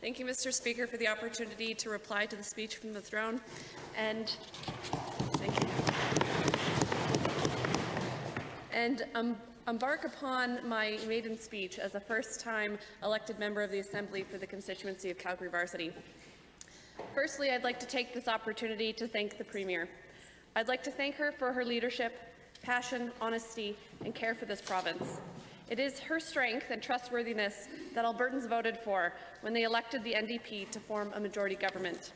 Thank you, Mr. Speaker, for the opportunity to reply to the speech from the throne. And thank you. And embark upon my maiden speech as a first-time elected member of the Assembly for the constituency of Calgary Varsity. Firstly, I'd like to take this opportunity to thank the Premier. I'd like to thank her for her leadership, passion, honesty, and care for this province. It is her strength and trustworthiness that Albertans voted for when they elected the NDP to form a majority government.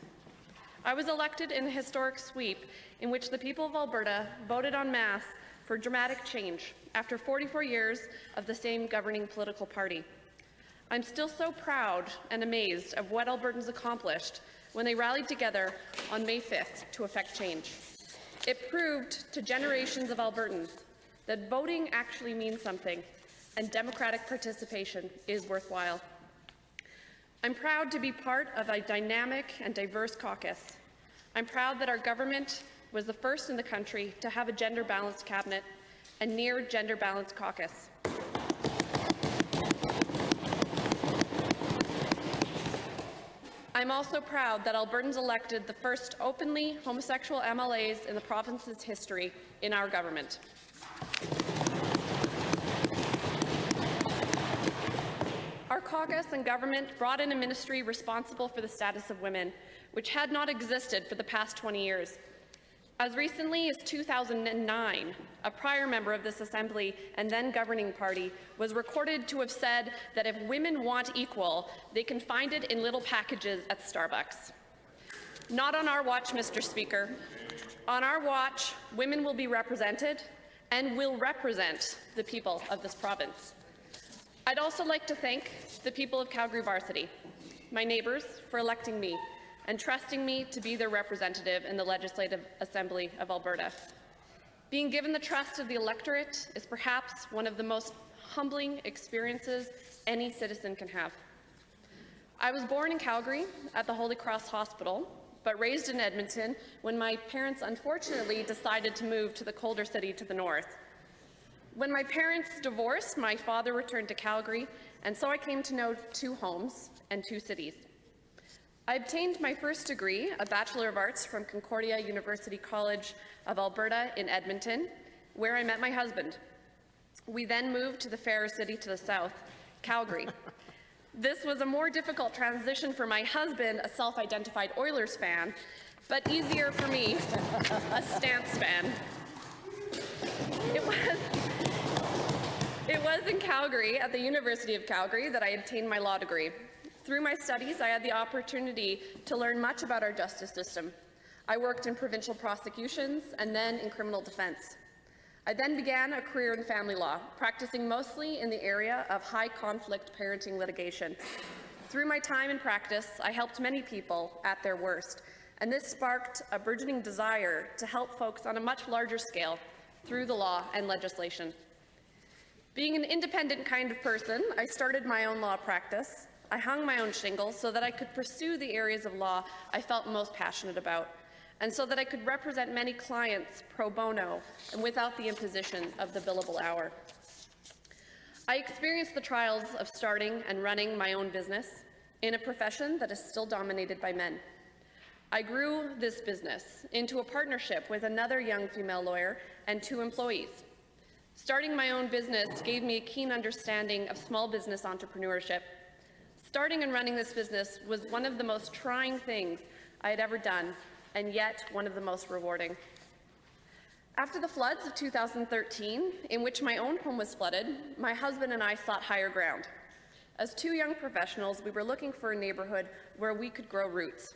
I was elected in a historic sweep in which the people of Alberta voted en masse for dramatic change after 44 years of the same governing political party. I'm still so proud and amazed of what Albertans accomplished when they rallied together on May 5th to effect change. It proved to generations of Albertans that voting actually means something and democratic participation is worthwhile. I'm proud to be part of a dynamic and diverse caucus. I'm proud that our government was the first in the country to have a gender-balanced cabinet and near gender-balanced caucus. I'm also proud that Albertans elected the first openly homosexual MLAs in the province's history in our government. Our caucus and government brought in a ministry responsible for the status of women, which had not existed for the past 20 years. As recently as 2009, a prior member of this Assembly and then governing party was recorded to have said that if women want equal, they can find it in little packages at Starbucks. Not on our watch, Mr. Speaker. On our watch, women will be represented and will represent the people of this province. I'd also like to thank the people of Calgary Varsity, my neighbours, for electing me and trusting me to be their representative in the Legislative Assembly of Alberta. Being given the trust of the electorate is perhaps one of the most humbling experiences any citizen can have. I was born in Calgary at the Holy Cross Hospital, but raised in Edmonton when my parents unfortunately decided to move to the colder city to the north. When my parents divorced, my father returned to Calgary, and so I came to know two homes and two cities. I obtained my first degree, a Bachelor of Arts from Concordia University College of Alberta in Edmonton, where I met my husband. We then moved to the fairer city to the south, Calgary. This was a more difficult transition for my husband, a self-identified Oilers fan, but easier for me, a Stance fan. It was in Calgary, at the University of Calgary, that I obtained my law degree. Through my studies, I had the opportunity to learn much about our justice system. I worked in provincial prosecutions and then in criminal defense. I then began a career in family law, practicing mostly in the area of high-conflict parenting litigation. Through my time in practice, I helped many people at their worst, and this sparked a burgeoning desire to help folks on a much larger scale through the law and legislation. Being an independent kind of person, I started my own law practice. I hung my own shingle so that I could pursue the areas of law I felt most passionate about, and so that I could represent many clients pro bono and without the imposition of the billable hour. I experienced the trials of starting and running my own business in a profession that is still dominated by men. I grew this business into a partnership with another young female lawyer and two employees. Starting my own business gave me a keen understanding of small business entrepreneurship. Starting and running this business was one of the most trying things I had ever done, and yet one of the most rewarding. After the floods of 2013, in which my own home was flooded, my husband and I sought higher ground. As two young professionals, we were looking for a neighbourhood where we could grow roots.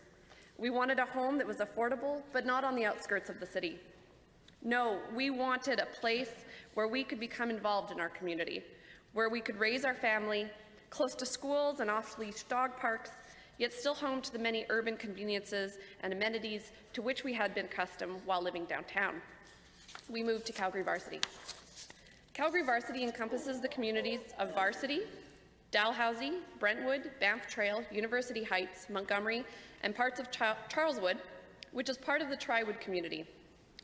We wanted a home that was affordable, but not on the outskirts of the city. No, we wanted a place where we could become involved in our community, where we could raise our family, close to schools and off-leash dog parks, yet still home to the many urban conveniences and amenities to which we had been accustomed while living downtown. We moved to Calgary Varsity. Calgary Varsity encompasses the communities of Varsity, Dalhousie, Brentwood, Banff Trail, University Heights, Montgomery, and parts of Charleswood, which is part of the Triwood community.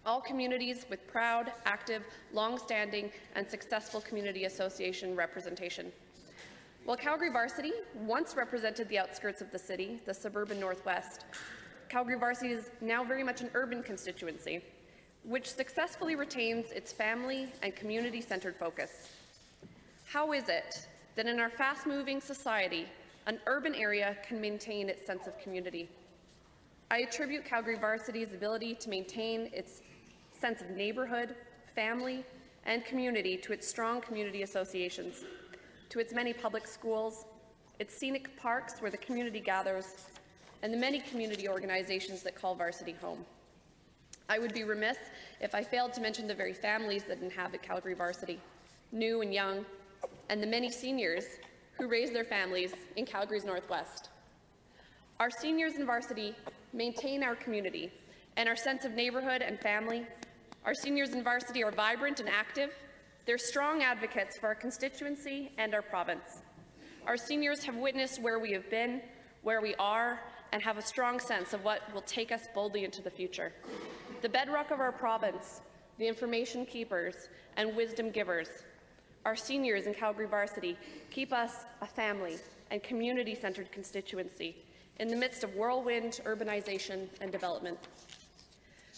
All communities with proud, active, long-standing, and successful community association representation. While Calgary Varsity once represented the outskirts of the city, the suburban northwest, Calgary Varsity is now very much an urban constituency, which successfully retains its family and community-centered focus. How is it that in our fast-moving society, an urban area can maintain its sense of community? I attribute Calgary Varsity's ability to maintain its sense of neighbourhood, family, and community to its strong community associations, to its many public schools, its scenic parks where the community gathers, and the many community organizations that call Varsity home. I would be remiss if I failed to mention the very families that inhabit Calgary Varsity, new and young, and the many seniors who raise their families in Calgary's northwest. Our seniors in Varsity maintain our community and our sense of neighbourhood and family. Our seniors in Varsity are vibrant and active. They're strong advocates for our constituency and our province. Our seniors have witnessed where we have been, where we are, and have a strong sense of what will take us boldly into the future. The bedrock of our province, the information keepers and wisdom givers, our seniors in Calgary Varsity keep us a family and community-centered constituency in the midst of whirlwind urbanization and development.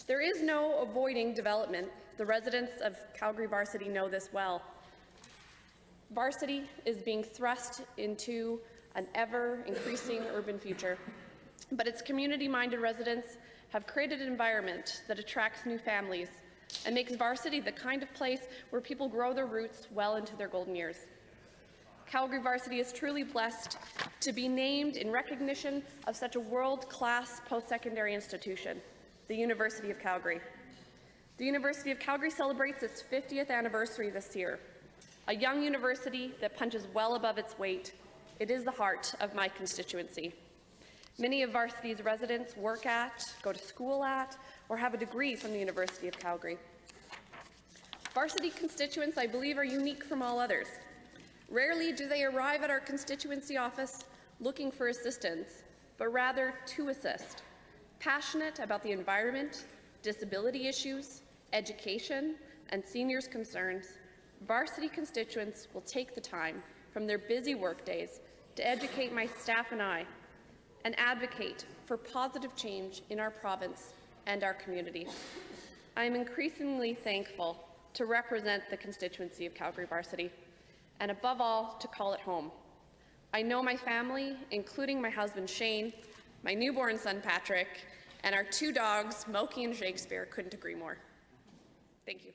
There is no avoiding development. The residents of Calgary Varsity know this well. Varsity is being thrust into an ever-increasing urban future, but its community-minded residents have created an environment that attracts new families and makes Varsity the kind of place where people grow their roots well into their golden years. Calgary Varsity is truly blessed to be named in recognition of such a world-class post-secondary institution, the University of Calgary. The University of Calgary celebrates its 50th anniversary this year. A young university that punches well above its weight, it is the heart of my constituency. Many of Varsity's residents work at, go to school at, or have a degree from the University of Calgary. Varsity constituents, I believe, are unique from all others. Rarely do they arrive at our constituency office looking for assistance, but rather to assist. Passionate about the environment, disability issues, education, and seniors' concerns, Varsity constituents will take the time from their busy workdays to educate my staff and advocate for positive change in our province and our community. I am increasingly thankful to represent the constituency of Calgary Varsity, and above all, to call it home. I know my family, including my husband Shane, my newborn son Patrick, and our two dogs, Moki and Shakespeare, couldn't agree more. Thank you.